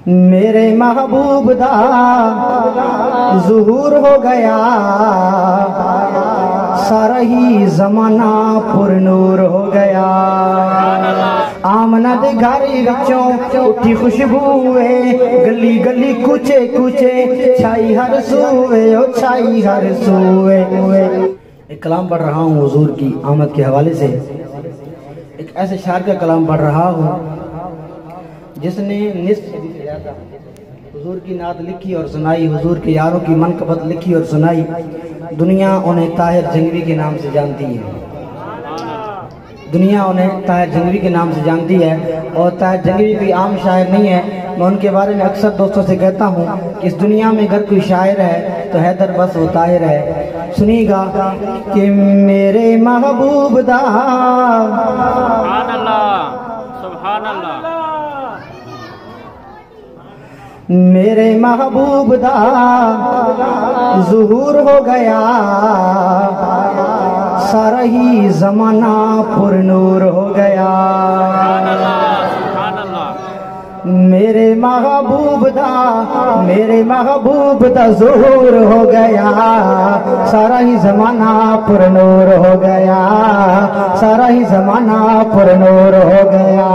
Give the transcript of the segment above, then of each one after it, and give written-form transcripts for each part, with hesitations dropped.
میرے محبوب دا ظہور ہو گیا، سارا ہی زمانہ پر نور ہو گیا۔ آمنہ دے گھر وچوں اٹھی خوشبو ہے، گلی گلی کوچے کوچے چھائی ہر سوئے، او چھائی ہر سوئے۔ ایک کلام پڑھ رہا ہوں حضور کی آمد کے حوالے سے، ایک ایسے شاعر کا کلام پڑھ رہا ہوں جس نے نصف صدی سے زیادہ حضور کی نعت لکھی اور سنائی، حضور کے یاروں کی منقبت لکھی اور سنائی۔ دنیا انہیں طاہر جنگوی کے نام سے جانتی ہے، دنیا انہیں طاہر جنگوی کے نام سے جانتی ہے، اور طاہر جنگوی کوئی عام شاعر نہیں ہے۔ میں ان کے بارے میں اکثر دوستوں سے کہتا ہوں کہ اس دنیا میں اگر کوئی شاعر ہے تو حیدر بس وہ طاہر ہے۔ سنیے گا کہ میرے محبوب دا، سبحان اللہ سبحان اللہ، میرے محبوب دا ظہور ہو گیا، سارا ہی زمانہ پر نور ہو گیا۔ میرے محبوب دا ظہور ہو گیا، سارا ہی زمانہ پر نور ہو گیا، سارا ہی زمانہ پر نور ہو گیا۔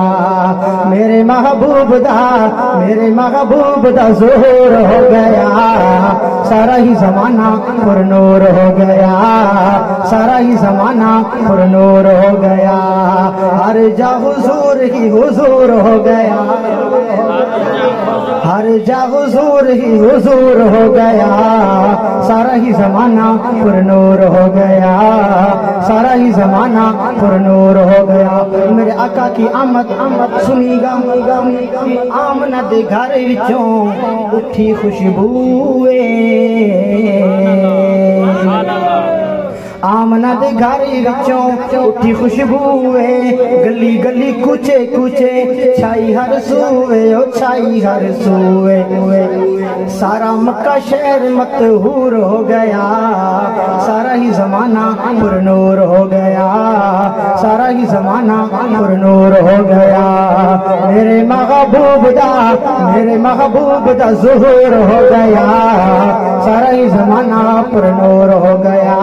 میرے محبوب دا ظہور ہو گیا، سارا ہی زمانہ پر نور ہو گیا، سارا ہی زمانہ پر نور ہو گیا۔ ہر جا حضور ہی حضور ہو گیا، ہر جا حضور ہی حضور ہو گیا، سارا ہی زمانہ پر نور ہو گیا، سارا ہی زمانہ پر نور ہو گیا۔ میرے آقا کی آمد سنی گا کہ آمنہ دے گھر وچوں اٹھی خوشبو آمنہ دے گھر وچوں اٹھی خوشبو ہے، گلی گلی کوچے کوچے چھائی ہر سوئے، او چھائی ہر سوئے۔ سارا مکہ شہر مطہور ہو گیا، سارا ہی زمانہ پر نور ہو گیا، سارا ہی زمانہ پر نور ہو گیا۔ میرے محبوب دا ظہور ہو گیا، سارا ہی زمانہ پر نور ہو گیا،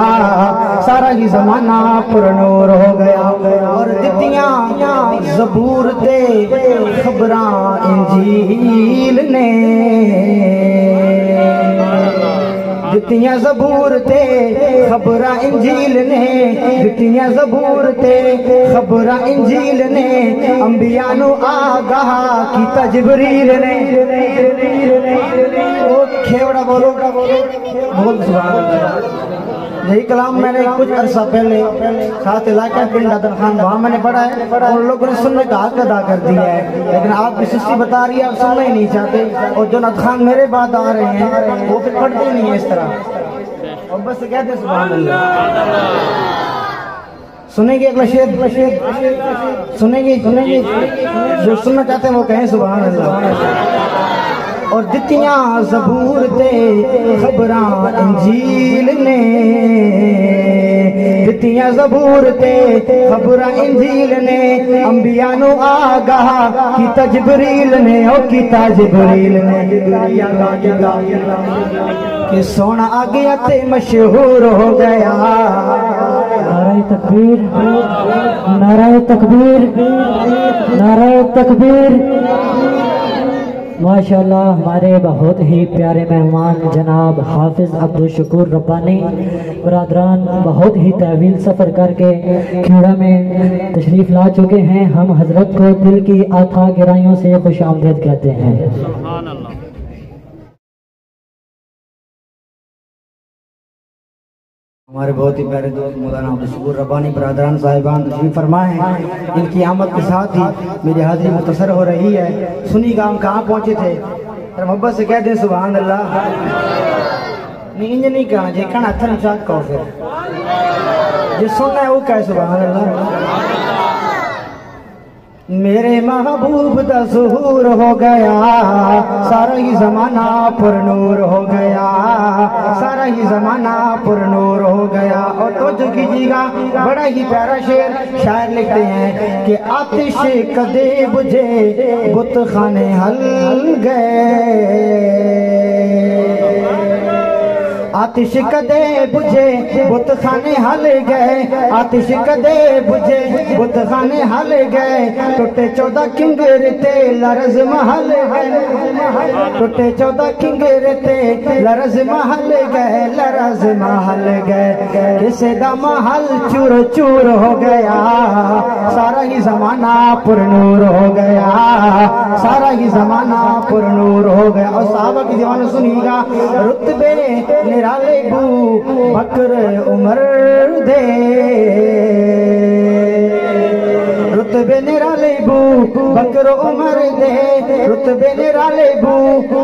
سارا ہی زمانہ پر نور ہو گیا۔ اور دتیاں زبور تے خبراں انجیل نے، دتیاں زبور تے خبراں انجیل نے، دتیاں زبور تے خبراں انجیل نے، انبیاء نو آگاہ کیتا جبریل نے۔ کھیوڑا بولو بول سبحان اللہ۔ یہی کلام میں نے کچھ عرصہ پہلے خاص علاقہ پنڈ حدن خان وہاں میں نے پڑھا ہے، اور لوگوں نے سننے کا حق ادا کر دیا ہے، لیکن آپ کی سستی بتا رہی ہے آپ سننا ہی نہیں چاہتے، اور جو نعت خان میرے بعد آ رہے ہیں وہ پھر پڑھتے ہی نہیں ہیں اس طرح، اور بس کہتے ہیں سبحان اللہ۔ سنیں گے اگلا شعر، سنیں گے جو سننا چاہتے ہیں وہ کہیں سبحان اللہ۔ اور دتیاں زبور تے خبراں انجیل نے، دتیاں زبور تے خبراں انجیل نے، انبیاء نو آگاہ کیتا جبریل نے، او کیتا جبریل نے۔ کہ سونا آ گیا تے مشہور ہو گیا، نعرہ تکبیر نعرہ تکبیر نعرہ تکبیر۔ ماشاءاللہ ہمارے بہت ہی پیارے مہمان جناب حافظ عبدالشکور ربانی برادران بہت ہی طویل سفر کر کے کھیوڑا میں تشریف لا چکے ہیں۔ ہم حضرت کو دل کی آتھا گہرائیوں سے خوش آمدید کہتے ہیں۔ سبحان اللہ۔ ہمارے بہت ہی پیارے دوست مولانا عبدالشکور ربانی برادران صاحبان تشریف فرما ہیں، ان کی آمد کے ساتھ ہی میری حاضری مختصر ہو رہی ہے۔ سنی گا ہم کہاں پہنچے تھے، محبت سے کہہ دیں سبحان اللہ۔ نہیں انجھے نہیں کہنا، جے کہنا اتھا نچاک کہو، پھر جے سننا ہے وہ کہے سبحان اللہ۔ میرے محبوب دا ظہور ہو گیا سارا ہی زمانہ پر نور ہو گیا سارا ہی زمانہ پر نور ہو گیا اور توجہ کیجیے گا بڑا ہی پیارا شعر شاعر لکھتے ہیں کہ آتش کدے بجھے بت خانے ہل گئے آتش کدے بجھے بت خانے ہل گئے آتش کدے بجھے بت خانے ہل گئے ٹوٹے 14 کنگر تے لرز محل گئے ٹوٹے 14 کنگر تے لرز محل گئے لرز محل گئے کسے دا محل چور چور ہو گیا سارا ہی زمانہ پر نور ہو گیا سارا ہی زمانہ پر نور ہو گیا اور صحابہ کی دیوان سنیے گا رتبے نرالے بو بکر عمر دے رتبے نرالے بو بکر عمر دے رتبے نرالے بو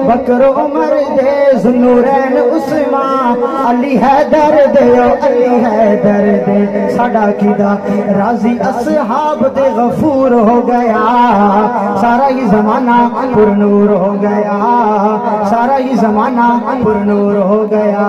بکر عمر دے ذوالنورین عثمان علی حیدر دے علی حیدر دے ساڈا کیدا راضی اصحاب دے غفور ہو گیا سارا ہی زمانہ پر نور ہو گیا سارا ہی زمانہ پر نور ہو گیا